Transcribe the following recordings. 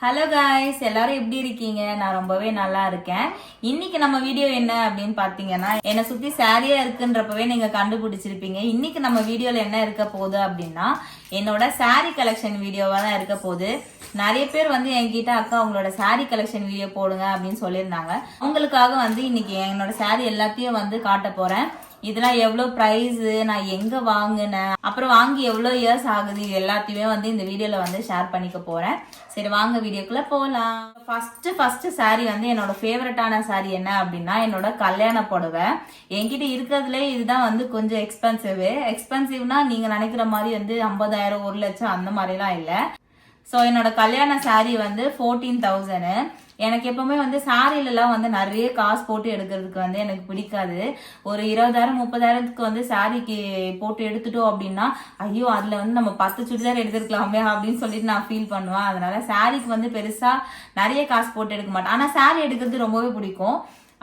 Hello guys, எல்லாரும் எப்படி இருக்கீங்க? நான் ரொம்பவே நல்லா இருக்கேன். இன்னைக்கு நம்ம வீடியோ என்ன அப்படின்னு பாத்தீங்கன்னா, என்னை சுத்தி சாரியா இருக்குன்றப்பவே நீங்க கண்டுபிடிச்சிருப்பீங்க. இன்னைக்கு நம்ம வீடியோல என்ன இருக்க போகுது அப்படின்னா, என்னோட சாரி கலெக்ஷன் வீடியோவா தான் இருக்க போகுது. நிறைய பேர் வந்து என்கிட்ட அக்கா உங்களோட சாரி கலெக்ஷன் வீடியோ போடுங்க அப்படின்னு சொல்லியிருந்தாங்க. உங்களுக்காக வந்து இன்னைக்கு என்னோட சாரி எல்லாத்தையும் வந்து காட்ட போறேன். இதெல்லாம் எவ்வளவு பிரைஸ், நான் எங்க வாங்கினேன், அப்புறம் வாங்கி எவ்வளவு இயர்ஸ் ஆகுது, இது எல்லாத்தையுமே வந்து இந்த வீடியோல வந்து ஷேர் பண்ணிக்க போறேன். சரி வாங்க வீடியோக்குள்ள போலாம். ஃபர்ஸ்ட் சாரி வந்து என்னோட ஃபேவரட்டான சாரி என்ன அப்படின்னா, என்னோட கல்யாண புடவை. என்கிட்ட இருக்கிறதுல இதுதான் வந்து கொஞ்சம் எக்ஸ்பென்சிவ்னா நீங்க நினைக்கிற மாதிரி வந்து 50,000 1 லட்சம் அந்த மாதிரிலாம் இல்லை. ஸோ என்னோட கல்யாண சாரி வந்து 14,000. எனக்கு எப்பவுமே வந்து சாரிலெல்லாம் வந்து நிறைய காசு போட்டு எடுக்கிறதுக்கு வந்து எனக்கு பிடிக்காது. ஒரு 20,000 30,000க்கு வந்து சாரிக்கு போட்டு எடுத்துட்டோம் அப்படின்னா, ஐயோ அதில் வந்து நம்ம 10 சுடிதார் எடுத்துருக்கலாமே அப்படின்னு சொல்லிட்டு நான் ஃபீல் பண்ணுவேன். அதனால சாரிக்கு வந்து பெருசா நிறைய காசு போட்டு எடுக்க மாட்டேன். ஆனால் சாரி எடுக்கிறது ரொம்பவே பிடிக்கும்.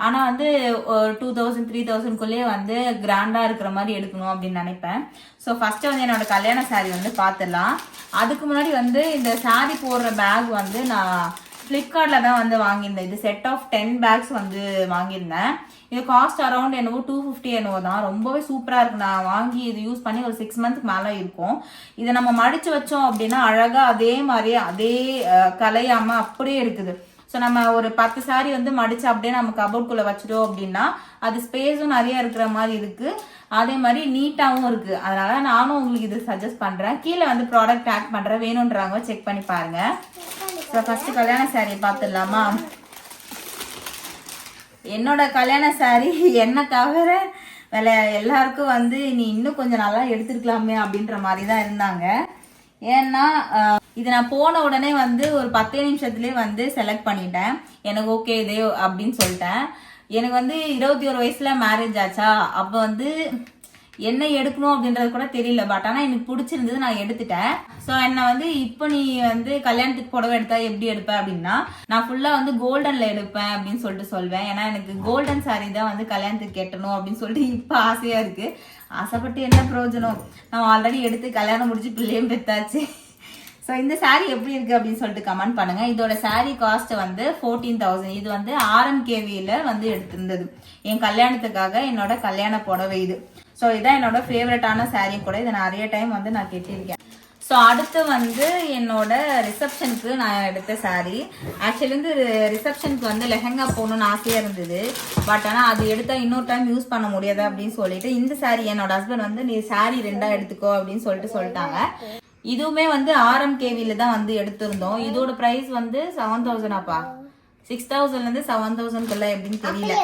ஆனா வந்து ஒரு 2,000 3,000க்குள்ளேயே வந்து கிராண்டா இருக்கிற மாதிரி எடுக்கணும் அப்படின்னு நினைப்பேன். ஸோ ஃபர்ஸ்ட் வந்து என்னோட கல்யாண சாரி வந்து பார்த்துடலாம். அதுக்கு முன்னாடி வந்து இந்த சாரி போடுற பேக் வந்து நான் ஃப்ளிப்கார்ட்ல தான் வந்து வாங்கியிருந்தேன். இது செட் ஆஃப் 10 பேக்ஸ் வந்து வாங்கியிருந்தேன். இது காஸ்ட் அரௌண்ட் என்னவோ 250 என்னவோ தான். ரொம்பவே சூப்பரா இருக்கு. நான் வாங்கி இது யூஸ் பண்ணி ஒரு 6 மந்த்க்கு மேல இருக்கும். இதை நம்ம மடிச்சு வச்சோம் அப்படின்னா அழகா அதே மாதிரி அதே கலையாம அப்படியே இருக்குது. ஸோ நம்ம ஒரு 10 சாரி வந்து மடிச்சு அப்படியே நம்ம கபோர்ட்குள்ள வச்சுட்டோம் அப்படின்னா அது ஸ்பேஸும் நிறைய இருக்கிற மாதிரி இருக்கு. அதே மாதிரி நீட்டாகவும் இருக்கு. அதனால நானும் உங்களுக்கு இது சஜஸ்ட் பண்றேன். கீழே வந்து ப்ராடக்ட் டேக் பண்றேன், வேணும்ன்றாங்க செக் பண்ணி பாருங்க. ஸோ ஃபர்ஸ்ட் கல்யாண சாரி பார்த்துடலாமா? என்னோட கல்யாண சாரி என்ன தவிர எல்லாருக்கும் வந்து நீ இன்னும் கொஞ்சம் நல்லா எடுத்துருக்கலாமே அப்படின்ற மாதிரி தான் இருந்தாங்க. ஏன்னா இது நான் போன உடனே வந்து ஒரு 10 நிமிஷத்துலேயே வந்து செலக்ட் பண்ணிட்டேன். எனக்கு ஓகே இதே அப்படின்னு சொல்லிட்டேன். எனக்கு வந்து 21 வயசுல மேரேஜ் ஆச்சா, அப்போ வந்து என்ன எடுக்கணும் அப்படின்றது கூட தெரியல. பட் ஆனால் எனக்கு பிடிச்சிருந்தது, நான் எடுத்துட்டேன். ஸோ என்னை வந்து இப்போ நீ வந்து கல்யாணத்துக்கு புடவை எடுத்தா எப்படி எடுப்பேன் அப்படின்னா, நான் ஃபுல்லாக வந்து கோல்டன்ல எடுப்பேன் அப்படின்னு சொல்லிட்டு சொல்வேன். ஏன்னா எனக்கு கோல்டன் சாரி தான் வந்து கல்யாணத்துக்கு கட்டணும் அப்படின்னு சொல்லிட்டு இப்போ ஆசையாக இருக்கு. ஆசைப்பட்டு என்ன பிரயோஜனம், நான் ஆல்ரெடி எடுத்து கல்யாணம் முடிச்சு பிள்ளையும் பெற்றாச்சு. ஸோ இந்த சாரீ எப்படி இருக்கு அப்படின்னு சொல்லிட்டு கமெண்ட் பண்ணுங்க. இதோட சாரீ காஸ்ட் வந்து 14,000. இது வந்து RMKVல வந்து எடுத்திருந்தது என் கல்யாணத்துக்காக. என்னோட கல்யாண புடவை இது. ஸோ இதான் என்னோட ஃபேவரட்டான சாரீ கூட. இதை நிறைய டைம் வந்து நான் கட்டியிருக்கேன். ஸோ அடுத்து வந்து என்னோட ரிசப்ஷனுக்கு நான் எடுத்த சாரீ. ஆக்சுவலி வந்து ரிசப்ஷனுக்கு வந்து லெஹங்கா போகணும்னு ஆசையாக இருந்தது. பட் ஆனால் அது எடுத்தால் இன்னொரு டைம் யூஸ் பண்ண முடியாது அப்படின்னு சொல்லிட்டு இந்த சாரீ என்னோட ஹஸ்பண்ட் வந்து நீ சாரீ 2 எடுத்துக்கோ அப்படின்னு சொல்லிட்டாங்க. இதுவுமே வந்து RMKVல தான் வந்து எடுத்திருந்தோம். இதோட பிரைஸ் வந்து 7,000 6,000 7,000 எப்படின்னு தெரியல.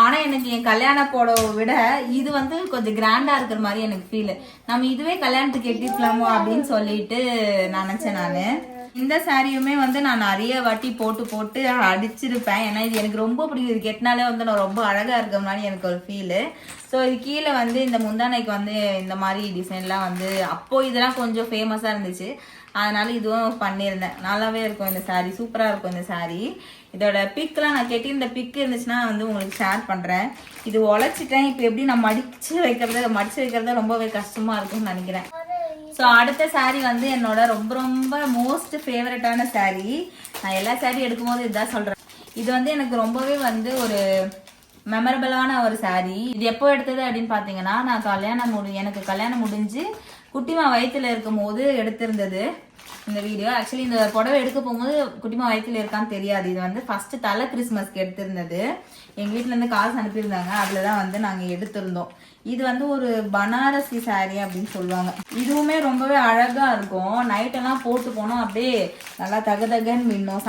ஆனா எனக்கு என் கல்யாண புடவை விட இது வந்து கொஞ்சம் கிராண்டா இருக்கிற மாதிரி எனக்கு ஃபீல். நம்ம இதுவே கல்யாணத்துக்கு கட்டிருக்கலாமோ அப்படின்னு சொல்லிட்டு நினைச்சேன் நானு. இந்த சாரியுமே வந்து நான் நிறைய வாட்டி போட்டு அடிச்சிருப்பேன். ஏன்னா இது எனக்கு ரொம்ப பிடிக்கும். இது கெட்டினாலே வந்து நான் ரொம்ப அழகா இருக்க மாதிரி எனக்கு ஒரு ஃபீலு. ஸோ இது கீழே வந்து இந்த முந்தானைக்கு வந்து இந்த மாதிரி டிசைன்லாம் வந்து அப்போ இதெல்லாம் கொஞ்சம் ஃபேமஸாக இருந்துச்சு. அதனால இதுவும் பண்ணியிருந்தேன். நல்லாவே இருக்கும் இந்த சாரீ, சூப்பராக இருக்கும் இந்த சாரீ. இதோட பிக்லாம் நான் கேட்டு இந்த பிக் இருந்துச்சுன்னா வந்து உங்களுக்கு ஷேர் பண்ணுறேன். இது உழைச்சிட்டேன். இப்போ எப்படி நான் மடிச்சு வைக்கிறது ரொம்பவே கஷ்டமாக இருக்கும்னு நினைக்கிறேன். ஸோ அடுத்த சாரீ வந்து என்னோட ரொம்ப மோஸ்ட் ஃபேவரட்டான சாரீ. நான் எல்லா சாரீ எடுக்கும்போது இதுதான் சொல்கிறேன். இது வந்து எனக்கு ரொம்பவே வந்து ஒரு மெமரபிளான ஒரு சாரீ. இது எப்போ எடுத்தது அப்படின்னு பார்த்தீங்கன்னா, நான் எனக்கு கல்யாணம் முடிஞ்சு குட்டிமா வயிற்றுல இருக்கும் போது எடுத்திருந்தது இந்த வீடியோ. ஆக்சுவலி இந்த புடவை எடுக்க போகும்போது குட்டிமா வயிற்றுல இருக்கான்னு தெரியாது. இது வந்து ஃபர்ஸ்ட் தலை கிறிஸ்மஸ்க்கு எடுத்திருந்தது. எங்கள் வீட்டிலேருந்து காசு அனுப்பியிருந்தாங்க. அதில் தான் வந்து நாங்கள் எடுத்திருந்தோம். இது வந்து ஒரு பனாரசி சாரீ அப்படின்னு சொல்லுவாங்க. இதுவுமே ரொம்பவே அழகாக இருக்கும். நைட்டெல்லாம் போட்டு போனோம் அப்படியே நல்லா தகன்னு மின்னும்.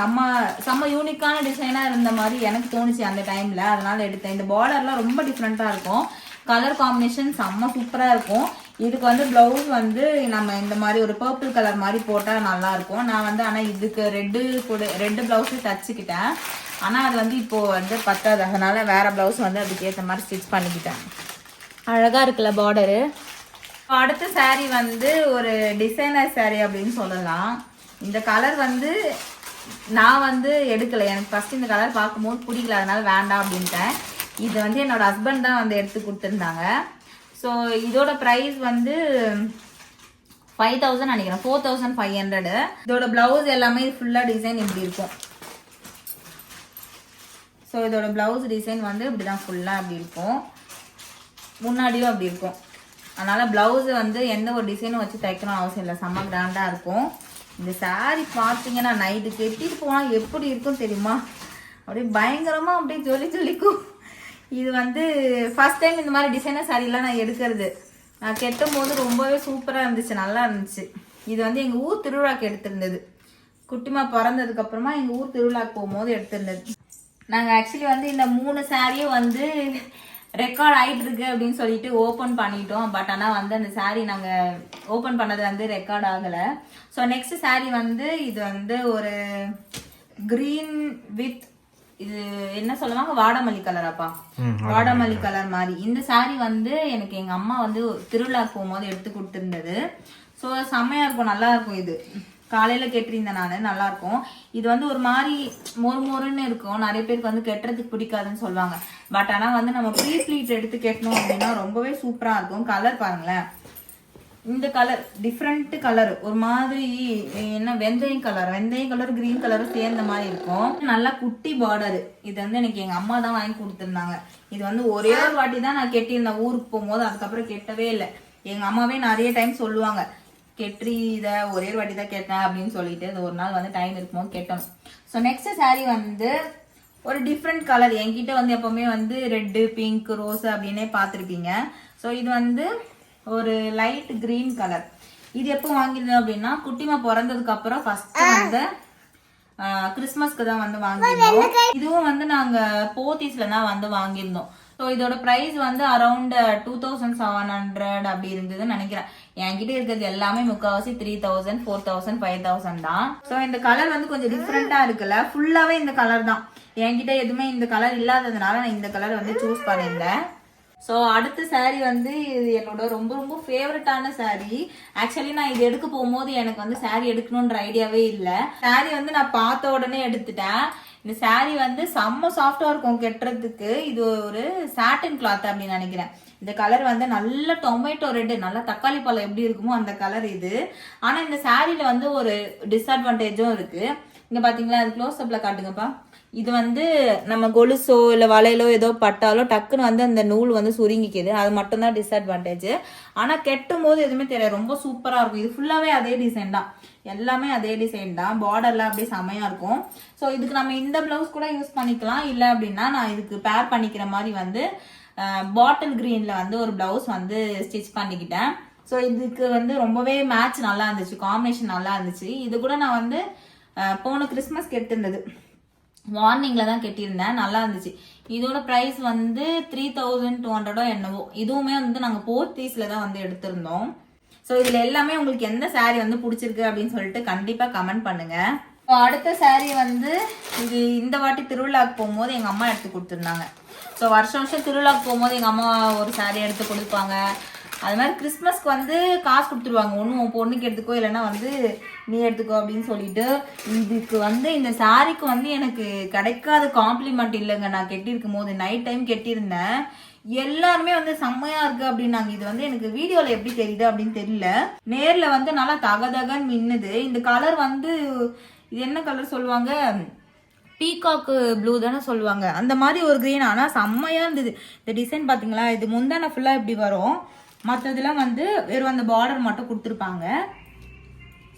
செம்ம யூனிக்கான டிசைனாக இருந்த மாதிரி எனக்கு தோணுச்சு அந்த டைமில். அதனால எடுத்தேன். இந்த பார்டர்லாம் ரொம்ப டிஃப்ரெண்ட்டாக இருக்கும். கலர் காம்பினேஷன் செம்ம சூப்பராக இருக்கும். இதுக்கு வந்து பிளவுஸ் வந்து நம்ம இந்த மாதிரி ஒரு பர்பிள் கலர் மாதிரி போட்டால் நல்லா இருக்கும். நான் வந்து ஆனால் இதுக்கு ரெட்டு பிளவுஸு தச்சுக்கிட்டேன். ஆனால் அது வந்து இப்போ வந்து பத்தாது. அதனால வேற பிளவுஸ் வந்து அதுக்கேற்ற மாதிரி ஸ்டிச் பண்ணிக்கிட்டேன். அழகா இருக்குல்ல பார்டரு. அடுத்த சாரீ வந்து ஒரு டிசைனர் சாரீ அப்படின்னு சொல்லலாம். இந்த கலர் வந்து நான் வந்து எடுக்கல. எனக்கு ஃபர்ஸ்ட் இந்த கலர் பார்க்கும்போது பிடிக்கல, அதனால வேண்டாம் அப்படின்ட்டேன். இது வந்து என்னோட ஹஸ்பண்ட் தான் வந்து எடுத்து கொடுத்துருந்தாங்க. ஸோ இதோட ப்ரைஸ் வந்து 5000 நினைக்கிறேன், 4500. இதோட பிளவுஸ் எல்லாமே ஃபுல்லா டிசைன் இப்படி இருக்கும். ஸோ இதோட பிளவுஸ் டிசைன் வந்து இப்படிதான் ஃபுல்லா அப்படி இருக்கும், முன்னாடியும் அப்படி இருக்கும். அதனால பிளவுஸ் வந்து எந்த ஒரு டிசைனும் வச்சு தைக்கணும் அவசியம் இல்லை, செம்ம கிராண்டா இருக்கும். இந்த சாரி பார்த்தீங்கன்னா நைட்டு கெட்டிட்டு போனால் எப்படி இருக்கும் தெரியுமா, அப்படியே பயங்கரமா அப்படியே ஜொலிக்கும். இது வந்து ஃபர்ஸ்ட் டைம் இந்த மாதிரி டிசைனர் சாரீலாம் நான் எடுக்கிறது. நான் கெட்டும் போது ரொம்பவே சூப்பராக இருந்துச்சு, நல்லா இருந்துச்சு. இது வந்து எங்கள் ஊர் திருவிழாக்கு எடுத்திருந்தது, குட்டிமா பிறந்ததுக்கு அப்புறமா எங்கள் ஊர் திருவிழாக்கு போகும்போது எடுத்திருந்தது. நாங்கள் ஆக்சுவலி வந்து இந்த 3 சாரியும் வந்து ரெக்கார்ட் ஆகிட்டு இருக்கு அப்படின்னு சொல்லிட்டு ஓப்பன் பண்ணிட்டோம். பட் ஆனால் வந்து அந்த சாரீ நாங்கள் ஓப்பன் பண்ணது வந்து ரெக்கார்ட் ஆகலை. ஸோ நெக்ஸ்ட் சாரீ வந்து இது வந்து ஒரு கிரீன் வித் இது என்ன சொல்லுவாங்க, வாடாமல்லி கலராப்பா, வாடாமல்லி கலர் மாதிரி. இந்த சாரீ வந்து எனக்கு எங்க அம்மா வந்து திருவிழாக்கு போகும்போது எடுத்து கொடுத்துருந்தது. ஸோ செம்மையா இருக்கும், நல்லா இருக்கும். இது காலையில கேட்டிருந்தேன் நான், நல்லா இருக்கும். இது வந்து ஒரு மாதிரி மொறுன்னு இருக்கும், நிறைய பேருக்கு வந்து கெட்டுறதுக்கு பிடிக்காதுன்னு சொல்லுவாங்க. பட் ஆனா வந்து நம்ம ப்ரீ ப்ளீட் எடுத்து கெட்டணும் அப்படின்னா ரொம்பவே சூப்பரா இருக்கும். கலர் பாருங்களேன், இந்த கலர் டிஃப்ரெண்ட் கலர், ஒரு மாதிரி என்ன வெந்தயம் கலர் கிரீன் கலரும் சேர்ந்த மாதிரி இருக்கும். நல்லா குட்டி பார்டர். இது வந்து எனக்கு எங்க அம்மா தான் வாங்கி கொடுத்துருந்தாங்க. இது வந்து ஒரே ஒரு வாட்டி தான் நான் கெட்டியிருந்தேன் ஊருக்கு போகும்போது, அதுக்கப்புறம் கெட்டவே இல்லை. எங்க அம்மாவே நிறைய டைம் சொல்லுவாங்க, கெட்டி இதை ஒரே ஒரு வாட்டி தான் கேட்டேன் அப்படின்னு சொல்லிட்டு. இது ஒரு நாள் வந்து டைம் இருக்கும்போது கேட்டோம். ஸோ நெக்ஸ்ட் சாரீ வந்து ஒரு டிஃப்ரெண்ட் கலர். என்கிட்ட வந்து எப்பவுமே வந்து ரெட்டு, பிங்க், ரோஸ் அப்படின்னே பார்த்துருப்பீங்க. ஸோ இது வந்து ஒரு லைட் கிரீன் கலர். இது எப்போ வாங்கிருந்தோம் அப்படின்னா குட்டிமா பிறந்ததுக்கு அப்புறம் ஃபர்ஸ்ட் வந்து கிறிஸ்மஸ்க்கு தான் வந்து வாங்கியிருந்தோம். இதுவும் வந்து நாங்க போத்தீஸ்ல தான் வந்து வாங்கியிருந்தோம். ஸோ இதோட ப்ரைஸ் வந்து அரௌண்ட் 2700 அப்படி இருந்ததுன்னு நினைக்கிறேன். என்கிட்ட இருக்கிறது எல்லாமே முக்கால்வாசி 3000, 4000, 5000 தான். ஸோ இந்த கலர் வந்து கொஞ்சம் டிஃப்ரெண்டா இருக்குல்ல, ஃபுல்லாவே இந்த கலர் தான். என்கிட்ட எதுவுமே இந்த கலர் இல்லாததுனால நான் இந்த கலர் வந்து சூஸ் பண்ணியிருந்தேன். ஸோ அடுத்த சாரீ வந்து இது என்னோட ரொம்ப ஃபேவரட்டான சாரீ. ஆக்சுவலி நான் இது எடுக்க போகும்போது எனக்கு வந்து சாரீ எடுக்கணுன்ற ஐடியாவே இல்லை. சாரீ வந்து நான் பார்த்த உடனே எடுத்துட்டேன். இந்த சாரீ வந்து செம்ம சாஃப்டா இருக்கும் கெட்டுறதுக்கு. இது ஒரு சாட்டின் கிளாத் அப்படின்னு நினைக்கிறேன். இந்த கலர் வந்து நல்ல டொமேட்டோ ரெட், நல்ல தக்காளி பழம் எப்படி இருக்குமோ அந்த கலர் இது. ஆனா இந்த சாரீல வந்து ஒரு டிஸ்அட்வான்டேஜும் இருக்கு. இங்க பாத்தீங்களா, அது க்ளோஸ் அப்ல காட்டுங்கப்பா. இது வந்து நம்ம கொலுசோ இல்ல வளையலோ ஏதோ பட்டாலோ டக்குன்னு வந்து அந்த நூல் வந்து சுருங்கிக்குது, அது மட்டும்தான் டிஸ்அட்வான்டேஜ். ஆனா கெட்டும் போது எதுவுமே தெரியாது, ரொம்ப சூப்பரா இருக்கும். இது ஃபுல்லாவே அதே டிசைன் தான், எல்லாமே அதே டிசைன் தான். பார்டர்லாம் அப்படியே செமையா இருக்கும். ஸோ இதுக்கு நம்ம இந்த பிளவுஸ் கூட யூஸ் பண்ணிக்கலாம். இல்லை அப்படின்னா நான் இதுக்கு பேர் பண்ணிக்கிற மாதிரி வந்து பாட்டில் கிரீன்ல வந்து ஒரு பிளவுஸ் வந்து ஸ்டிச் பண்ணிக்கிட்டேன். ஸோ இதுக்கு வந்து ரொம்பவே மேட்ச் நல்லா இருந்துச்சு, காம்பினேஷன் நல்லா இருந்துச்சு. இது கூட நான் வந்து போன கிறிஸ்மஸ்க்கு எடுத்திருந்தது, மார்னிங்ல தான் கெட்டியிருந்தேன், நல்லா இருந்துச்சு. இதோட பிரைஸ் வந்து 3200 என்னவோ. இதுவுமே வந்து நாங்க போத்தீஸ்ல தான் வந்து எடுத்திருந்தோம். ஸோ இதுல எல்லாமே உங்களுக்கு எந்த சாரீ வந்து பிடிச்சிருக்கு அப்படின்னு சொல்லிட்டு கண்டிப்பா கமெண்ட் பண்ணுங்க. அடுத்த சாரீ வந்து இது இந்த வாட்டி திருவிழாக்கு போகும்போது எங்க அம்மா எடுத்து கொடுத்துருந்தாங்க. ஸோ வருஷம் திருவிழாக்கு போகும்போது எங்க அம்மா ஒரு சாரீ எடுத்து கொடுப்பாங்க. அது மாதிரி கிறிஸ்மஸ்க்கு வந்து காசு கொடுத்துருவாங்க, ஒன்றும் உன் பொண்ணுக்கு எடுத்துக்கோ இல்லைன்னா வந்து நீ எடுத்துக்கோ அப்படின்னு சொல்லிட்டு. இதுக்கு வந்து இந்த சாரீக்கு வந்து எனக்கு கிடைக்காத காம்ப்ளிமெண்ட் இல்லைங்க. நான் கெட்டியிருக்கும் போது நைட் டைம் கெட்டியிருந்தேன், எல்லாருமே வந்து செம்மையா இருக்கு அப்படின்னாங்க. இது வந்து எனக்கு வீடியோல எப்படி தெரியுது அப்படின்னு தெரியல, நேர்ல வந்து நல்லா தகதகன்னு மின்னுது. இந்த கலர் வந்து இது என்ன கலர் சொல்லுவாங்க, பீகாக்கு ப்ளூ தானே சொல்லுவாங்க, அந்த மாதிரி ஒரு கிரீன். ஆனால் செம்மையா இருந்தது. இந்த டிசைன் பாத்தீங்களா, இது முந்தான ஃபுல்லா இப்படி வரும், மற்றதெல்லாம் வந்து வெறும் அந்த பார்டர் மட்டும் கொடுத்துருப்பாங்க.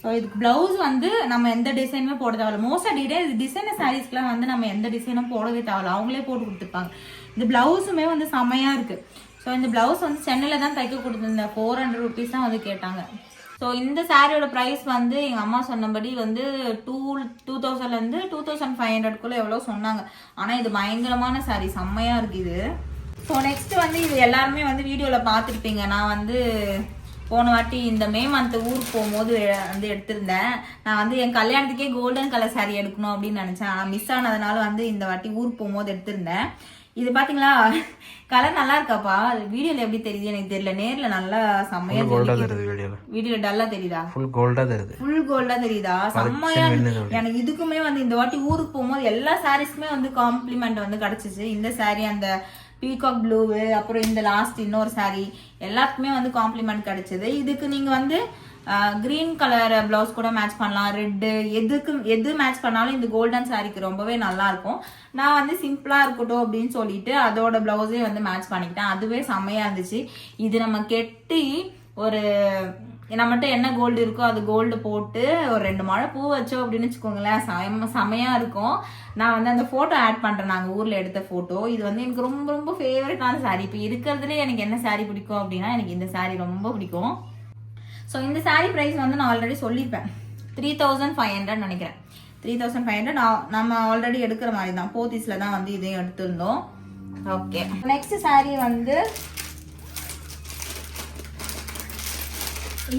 ஸோ இதுக்கு பிளவுஸ் வந்து நம்ம எந்த டிசைனுமே போட தேவையில்ல. மோஸ்ட் டிசைனர் சாரீஸ்க்குலாம் வந்து நம்ம எந்த டிசைனும் போடவே தேவையில்ல, அவங்களே போட்டு கொடுத்துருப்பாங்க. இந்த பிளவுஸுமே வந்து செம்மையா இருக்கு. ஸோ இந்த பிளவுஸ் வந்து சென்னையில் தான் தைக்க கொடுத்துருந்தேன், 400 rupees தான் வந்து கேட்டாங்க. ஸோ இந்த சாரியோட ப்ரைஸ் வந்து எங்கள் அம்மா சொன்னபடி வந்து 2000 2500 எவ்வளோ சொன்னாங்க. ஆனால் இது பயங்கரமான சாரி, செம்மையா இருக்கு இது. ஸோ நெக்ஸ்ட் வந்து இது எல்லாருமே வந்து வீடியோவில் பார்த்துருப்பீங்க. நான் வந்து போன வாட்டி இந்த மே மந்த் ஊருக்கு போகும்போது வந்து எடுத்திருந்தேன். நான் வந்து என் கல்யாணத்துக்கே கோல்டன் கலர் சாரீ எடுக்கணும் அப்படின்னு நினச்சேன், ஆனால் மிஸ் ஆனதுனால வந்து இந்த வாட்டி ஊருக்கு போகும்போது எடுத்திருந்தேன். இது பாத்தீங்களா, கலர் நல்லா இருக்காப்பா. வீடியோல எப்படி தெரியுது எனக்கு தெரியல, நேர்ல நல்லா செம்மையா தெரியுது. வீடியோல டல்லா தெரியுதா, ஃபுல் கோல்டா தெரியுதா, செம்மையா. எனக்கு இதுக்குமே வந்து இந்த வாட்டி ஊருக்கு போகும்போது எல்லா சாரீஸ்க்குமே வந்து காம்ப்ளிமெண்ட் வந்து கிடைச்சிச்சு. இந்த சாரீ, அந்த பீகாக் ப்ளூவு, அப்புறம் இந்த லாஸ்ட் இன்னொரு சாரீ, எல்லாத்துக்குமே வந்து காம்ப்ளிமெண்ட் கிடைச்சது. இதுக்கு நீங்க வந்து க்ரீன் கலர் ப்ளவுஸ் கூட மேட்ச் பண்ணலாம், ரெட்டு எது மேட்ச் பண்ணாலும் இந்த கோல்டன் சாரிக்கு ரொம்பவே நல்லா இருக்கும். நான் வந்து சிம்பிளா இருக்கட்டும் அப்படின்னு சொல்லிட்டு அதோட பிளவுஸே வந்து மேட்ச் பண்ணிக்கிட்டேன். அதுவே செம்மையா இருந்துச்சு. இது நம்ம கெட்டி ஒரு நம்மகிட்ட என்ன கோல்டு இருக்கோ அது கோல்டு போட்டு ஒரு 2 மழை பூ வச்சோம் அப்படின்னு வச்சுக்கோங்களேன், செமையா இருக்கும். நான் வந்து அந்த போட்டோ ஆட் பண்றேன், நாங்கள் ஊர்ல எடுத்த போட்டோ. இது வந்து எனக்கு ரொம்ப ரொம்ப ஃபேவரட்டான சாரி. இப்போ இருக்கிறதுல எனக்கு என்ன சாரி பிடிக்கும் அப்படின்னா எனக்கு இந்த சாரி ரொம்ப பிடிக்கும். ஸோ இந்த சாரி ப்ரைஸ் வந்து நான் ஆல்ரெடி சொல்லியிருப்பேன், 3500 நினைக்கிறேன். 3500 நம்ம ஆல்ரெடி எடுக்கிற மாதிரி தான், போத்தீஸ்ல தான் வந்து இதையும் எடுத்திருந்தோம். ஓகே, நெக்ஸ்ட் சாரி வந்து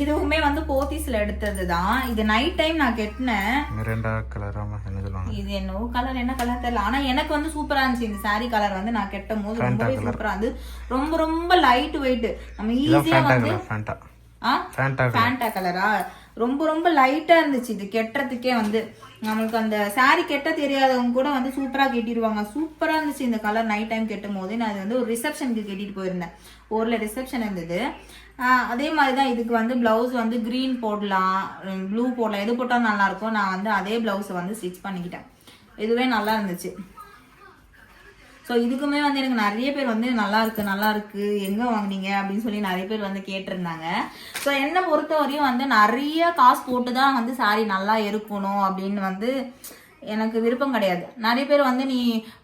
இதுவுமே வந்து போத்தீஸ்ல எடுத்தது தான். இது நைட் டைம் நான் கெட்டினேன். மிரண்டா கலராமா என்ன சொல்லுவாங்க, இது என்ன கலர் தெரியல. ஆனா எனக்கு வந்து சூப்பரா இருந்துச்சு இந்த சாரி கலர் வந்து. நான் கெட்டும் போது ரொம்பவே சூப்பரா இருந்து, ரொம்ப ரொம்ப லைட் வெயிட். நம்ம ஈஸியா வந்து ஃபேண்டா கலரா ரொம்ப ரொம்ப லைட்டா இருந்துச்சு. இது கெட்டுறதுக்கே வந்து நம்மளுக்கு அந்த சாரி கெட்ட தெரியாதவங்க கூட வந்து சூப்பரா கெட்டிடுவாங்க. சூப்பரா இருந்துச்சு இந்த கலர் நைட் டைம் கெட்டும் போது. நான் இது வந்து ஒரு ரிசப்ஷனுக்கு கெட்டிட்டு போயிருந்தேன், ஊர்ல ரிசப்ஷன் இருந்தது. அதே மாதிரி தான் இதுக்கு வந்து பிளவுஸ் வந்து கிரீன் போடலாம், ப்ளூ போடலாம், எது போட்டாலும் நல்லா இருக்கும். நான் வந்து அதே பிளவுஸை வந்து ஸ்டிச் பண்ணிக்கிட்டேன். இதுவே நல்லா இருந்துச்சு. ஸோ இதுக்குமே வந்து எனக்கு நிறைய பேர் வந்து நல்லா இருக்கு எங்கே வாங்கினீங்க அப்படின்னு சொல்லி நிறைய பேர் வந்து கேட்டிருந்தாங்க. ஸோ என்னை பொறுத்த வரையும் வந்து நிறைய காசு போட்டு தான் வந்து சாரி நல்லா இருக்கணும் அப்படின்னு வந்து எனக்கு விருப்பம் கிடையாது. நிறைய பேர் வந்து நீ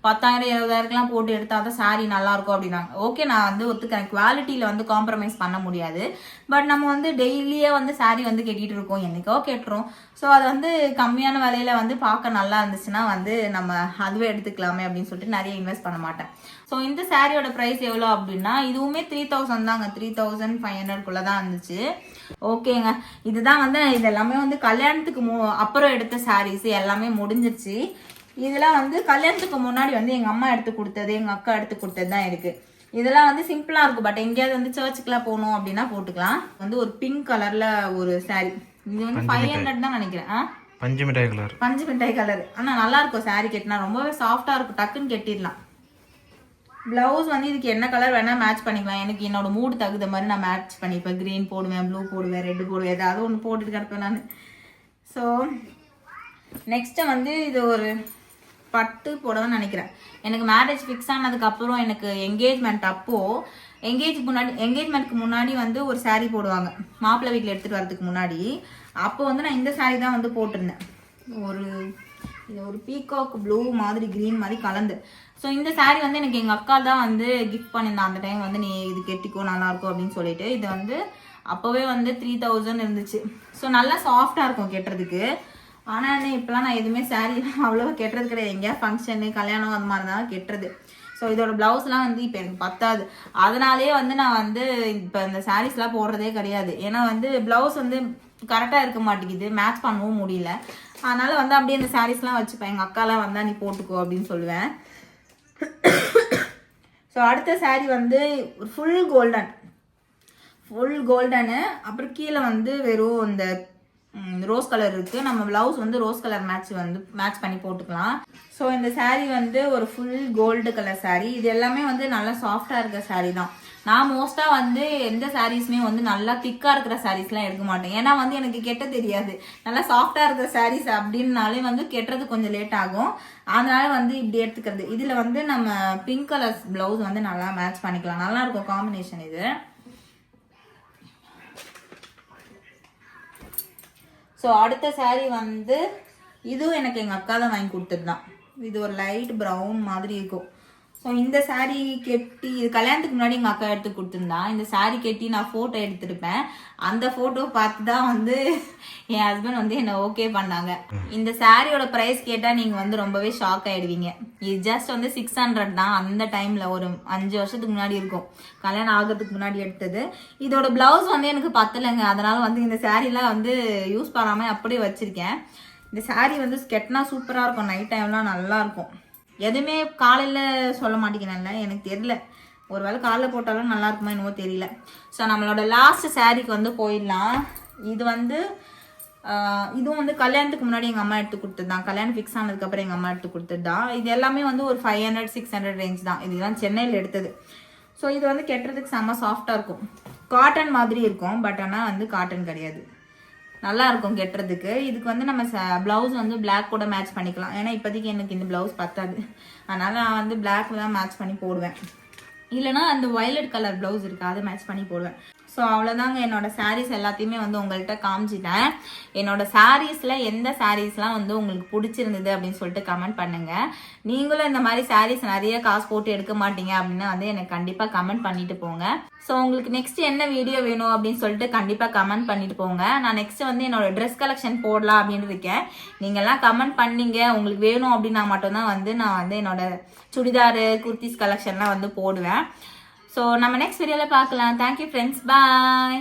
10,000 20,000 போட்டு எடுத்தா தான் சாரி நல்லா இருக்கும் அப்படின்னாங்க. ஓகே, நான் வந்து ஒத்துக்கிறேன், குவாலிட்டியில வந்து காம்ப்ரமைஸ் பண்ண முடியாது. பட் நம்ம வந்து டெய்லியே வந்து சாரி வந்து கெட்டிட்டு இருக்கோம், என்னைக்கோ கெட்டுறோம். ஸோ அது வந்து கம்மியான விலையில வந்து பார்க்க நல்லா இருந்துச்சுன்னா வந்து நம்ம அதுவே எடுத்துக்கலாமே அப்படின்னு சொல்லிட்டு நிறைய இன்வெஸ்ட் பண்ண மாட்டேன். ஸோ இந்த சாரியோட ப்ரைஸ் எவ்வளோ அப்படின்னா இதுவுமே 3000 தாங்க, 3500 தான் இருந்துச்சு. ஓகேங்க, இதுதான் வந்து இது எல்லாமே வந்து கல்யாணத்துக்கு அப்புறம் எடுத்த சாரீஸ் எல்லாமே முடிஞ்சிருச்சு. இதெல்லாம் வந்து கல்யாணத்துக்கு முன்னாடி வந்து எங்க அம்மா எடுத்து கொடுத்தது, எங்க அக்கா எடுத்து கொடுத்தது தான் இருக்கு. இதெல்லாம் வந்து சிம்பிளா இருக்கும், பட் எங்கேயாவது வந்து சர்ச்சுக்குலாம் போகணும் அப்படின்னா போட்டுக்கலாம். வந்து ஒரு பிங்க் கலர்ல ஒரு சாரி, இது வந்து 500 தான் நினைக்கிறேன். பஞ்சு மிட்டாய் கலர். ஆனா நல்லா இருக்கும் சாரி கெட்டினா, ரொம்பவே சாஃப்டா இருக்கும், டக்குன்னு கெட்டிடலாம். பிளவுஸ் வந்து இதுக்கு என்ன கலர் வேணா மேட்ச் பண்ணிக்கலாம். எனக்கு என்னோட மூடு தகுந்த மாதிரி நான் மேட்ச் பண்ணிப்பேன். கிரீன் போடுவேன், ப்ளூ போடுவேன், ரெட் போடுவேன், ஏதாவது ஒன்று போட்டுட்டு கிடப்பேன் நான். ஸோ நெக்ஸ்ட் வந்து இது ஒரு பட்டு போடணும்னு நினைக்கிறேன். எனக்கு மேரேஜ் ஃபிக்ஸ் ஆனதுக்கப்புறம் எனக்கு என்கேஜ்மெண்ட்க்கு முன்னாடி வந்து ஒரு சாரீ போடுவாங்க மாப்பிள்ளை வீட்டில் எடுத்துகிட்டு வரதுக்கு முன்னாடி. அப்போ வந்து நான் இந்த சாரீ தான் வந்து போட்டிருந்தேன். ஒரு பீகாக் ப்ளூ மாதிரி கிரீன் மாதிரி கலந்து. ஸோ இந்த சாரீ வந்து எனக்கு எங்கள் அக்கா தான் வந்து கிஃப்ட் பண்ணியிருந்தேன். அந்த டைம் வந்து நீ இது கெட்டிக்கோ நல்லாயிருக்கும் அப்படின்னு சொல்லிட்டு. இது வந்து அப்போவே வந்து 3000 இருந்துச்சு. ஸோ நல்லா சாஃப்டாக இருக்கும் கெட்டுறதுக்கு. ஆனால் இப்போலாம் நான் எதுவுமே சாரீ அவ்வளோவா கெட்டுறது கிடையாது. எங்கேயா ஃபங்க்ஷனு கல்யாணம் அந்த மாதிரி தான் கெட்டுறது. ஸோ இதோட ப்ளவுஸ்லாம் வந்து இப்போ எனக்கு பத்தாது. அதனாலே வந்து நான் வந்து இப்போ இந்த சாரீஸ்லாம் போடுறதே கிடையாது. ஏன்னா வந்து ப்ளவுஸ் வந்து கரெக்டாக இருக்க மாட்டேங்குது, மேட்ச் பண்ணவும் முடியல. அதனால வந்து அப்படியே இந்த சாரீஸ்லாம் வச்சுப்பேன். எங்கள் அக்காலாம் வந்தா நீ போட்டுக்கோ அப்படின்னு சொல்லுவேன். ஸோ அடுத்த சாரீ வந்து ஃபுல் கோல்டனு, அப்புறம் கீழே வந்து வெறும் இந்த ரோஸ் கலர் இருக்கு. நம்ம பிளவுஸ் வந்து ரோஸ் கலர் மேட்ச் பண்ணி போட்டுக்கலாம். ஸோ இந்த சாரீ வந்து ஒரு ஃபுல் கோல்டு கலர் சாரீ. இது எல்லாமே வந்து நல்லா சாஃப்டா இருக்க சாரீ தான். நான் மோஸ்டா வந்து எந்த சாரீஸ்மே வந்து நல்லா திக்கா இருக்கிற சாரீஸ்லாம் எடுக்க மாட்டேன். ஏன்னா வந்து எனக்கு கெட்ட தெரியாது. நல்லா சாஃப்டா இருக்கிற சாரீஸ் அப்படின்னாலே வந்து கெட்டுறது கொஞ்சம் லேட் ஆகும். அதனால வந்து இப்படி எடுத்துக்கிறது. இதுல வந்து நம்ம பிங்க் கலர் பிளவுஸ் வந்து நல்லா மேட்ச் பண்ணிக்கலாம், நல்லா இருக்கும் காம்பினேஷன் இது. ஸோ அடுத்த சாரீ வந்து இதுவும் எனக்கு எங்கள் அக்கா தான் வாங்கி கொடுத்துருந்தான். இது ஒரு லைட் ப்ரௌன் மாதிரி இருக்கும். ஸோ இந்த சாரீ கெட்டி இது கல்யாணத்துக்கு முன்னாடி எங்கள் அக்கா எடுத்து கொடுத்துருந்தா. இந்த சாரீ கெட்டி நான் ஃபோட்டோ எடுத்திருப்பேன். அந்த ஃபோட்டோ பார்த்து தான் வந்து என் ஹஸ்பண்ட் வந்து என்னை ஓகே பண்ணாங்க. இந்த சாரியோட ப்ரைஸ் கேட்டால் நீங்கள் வந்து ரொம்பவே ஷாக் ஆகிடுவீங்க. இது ஜஸ்ட் வந்து 600 தான். அந்த டைமில் ஒரு 5 வருஷத்துக்கு முன்னாடி இருக்கும், கல்யாணம் ஆகிறதுக்கு முன்னாடி எடுத்தது. இதோட ப்ளவுஸ் வந்து எனக்கு பத்தலைங்க. அதனால் வந்து இந்த சாரீலாம் வந்து யூஸ் பண்ணாமல் அப்படியே வச்சுருக்கேன். இந்த சாரீ வந்து கெட்டினா சூப்பராக இருக்கும், நைட் டைம்லாம் நல்லாயிருக்கும். எதுவுமே காலையில் சொல்ல மாட்டேங்கிறேன்ல, எனக்கு தெரியல, ஒரு வேளை காலையில் போட்டாலும் நல்லா இருக்குமா என்னவோ தெரியல. ஸோ நம்மளோட லாஸ்ட் சாரீக்கு வந்து போயிடலாம். இது வந்து இதுவும் வந்து கல்யாணத்துக்கு முன்னாடி எங்கள் அம்மா எடுத்து கொடுத்துருதான். கல்யாணம் ஃபிக்ஸ் ஆனதுக்கப்புறம் எங்கள் அம்மா எடுத்து கொடுத்துருதான். இது எல்லாமே வந்து ஒரு 500-600 ரேஞ்ச் தான். இதுதான் சென்னையில் எடுத்தது. ஸோ இது வந்து கெட்டுறதுக்கு செம்ம சாஃப்டாக இருக்கும், காட்டன் மாதிரி இருக்கும். பட் ஆனால் வந்து காட்டன் கிடையாது. நல்லா இருக்கும் கெட்டுறதுக்கு. இதுக்கு வந்து நம்ம பிளவுஸ் வந்து பிளாக் கூட மேட்ச் பண்ணிக்கலாம். ஏன்னா இப்போதைக்கு எனக்கு இந்த பிளவுஸ் பத்தாது, அதனால நான் வந்து பிளாக்ல தான் மேட்ச் பண்ணி போடுவேன். இல்லைனா அந்த வயலட் கலர் பிளவுஸ் இருக்கு, அதை மேட்ச் பண்ணி போடுவேன். ஸோ அவ்வளோதாங்க, என்னோட சாரீஸ் எல்லாத்தையுமே வந்து உங்கள்கிட்ட காமிச்சிட்டேன். என்னோட சாரீஸில் எந்த சாரீஸ்லாம் வந்து உங்களுக்கு பிடிச்சிருந்தது அப்படின்னு சொல்லிட்டு கமெண்ட் பண்ணுங்க. நீங்களும் இந்த மாதிரி சாரீஸ் நிறைய காசு போட்டு எடுக்க மாட்டீங்க அப்படின்னா வந்து எனக்கு கண்டிப்பாக கமெண்ட் பண்ணிட்டு போங்க. ஸோ உங்களுக்கு நெக்ஸ்ட் என்ன வீடியோ வேணும் அப்படின்னு சொல்லிட்டு கண்டிப்பாக கமெண்ட் பண்ணிட்டு போங்க. நான் நெக்ஸ்ட் வந்து என்னோட ட்ரெஸ் கலெக்ஷன் போடலாம் அப்படின்னு இருக்கேன். நீங்கள்லாம் கமெண்ட் பண்ணீங்க, உங்களுக்கு வேணும் அப்படின்னா மட்டும்தான் வந்து நான் வந்து என்னோட சுடிதாரு குர்த்திஸ் கலெக்ஷன்லாம் வந்து போடுவேன். ஸோ நம்ம நெக்ஸ்ட் வீடியோவில் பார்க்கலாம். தேங்க்யூ ஃப்ரெண்ட்ஸ், பாய்.